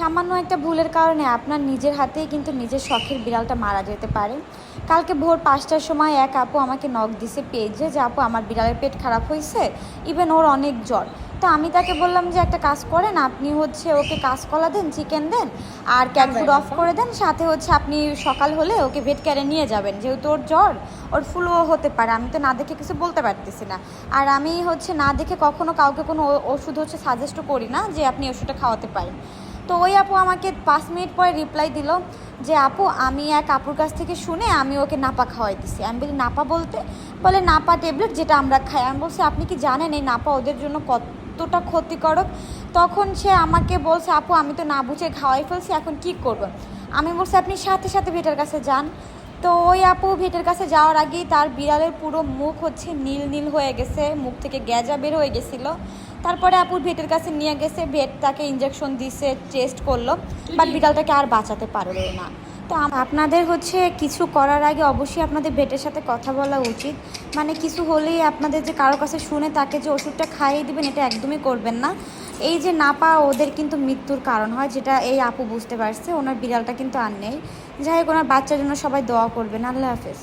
সামান্য একটা ভুলের কারণে আপনার নিজের হাতেই কিন্তু নিজের শখের বিড়ালটা মারা যেতে পারে। কালকে ভোর ৫টার সময় এক আপু আমাকে নক দিছে পেজে যে আপু আমার বিড়ালের পেট খারাপ হয়েছে, ইভেন ওর অনেক জ্বর। তো আমি তাকে বললাম যে একটা কাজ করেন, আপনি ওকে কাঁচকলা দেন, চিকেন দেন আর ক্যাট ফুড অফ করে দেন, সাথে আপনি সকাল হলে ওকে ভেট কেয়ারে নিয়ে যাবেন, যেহেতু ওর জ্বর, ওর ফ্লুও হতে পারে। আমি তো না দেখে কিছু বলতে পারতেছি না। আর আমি না দেখে কখনো কাউকে কোনো ওষুধ সাজেস্টও করি না যে আপনি ওষুধটা খাওয়াতে পারেন। তো ওই আপু আমাকে 5 মিনিট পরে রিপ্লাই দিল যে আপু আমি এক আপুর কাছ থেকে শুনে আমি ওকে নাপা খাওয়াই দিছি। আমি বলি নাপা বলতে? বলে নাপা ট্যাবলেট, যেটা আমরা খাই। আমি বলছি আপনি কি জানেন এই নাপা ওদের জন্য কতটা ক্ষতিকারক? তখন সে আমাকে বলছে আপু আমি তো না বুঝে খাওয়াই ফেলছি, এখন কি করব? আমি বলছি আপনি সাথে সাথে ভেটের কাছে যান। তো ওই আপু ভেটের কাছে যাওয়ার আগেই তার বিড়ালের পুরো মুখ নীল নীল হয়ে গেছে, মুখ থেকে গ্যাজা বের হয়ে গেছিলো। তারপরে আপুর ভেটের কাছে নিয়ে গেছে, ভেট তাকে ইঞ্জেকশন দিছে, টেস্ট করলো, বাট বিড়ালটাকে আর বাঁচাতে পারলো না। তো আপনাদের কিছু করার আগে অবশ্যই আপনাদের ভেটের সাথে কথা বলা উচিত। কিছু হলেই আপনাদের যে কারো কাছে শুনে তাকে যে ওষুধটা খাইয়ে দিবেন, এটা একদমই করবেন না। এই যে নাপা ওদের কিন্তু মৃত্যুর কারণ হয়, যেটা এই আপু বুঝতে পারছে। ওনার বিড়ালটা কিন্তু আর নেই। যাই হোক, ওনার বাচ্চার জন্য সবাই দোয়া করবেন। আল্লাহ হাফেজ।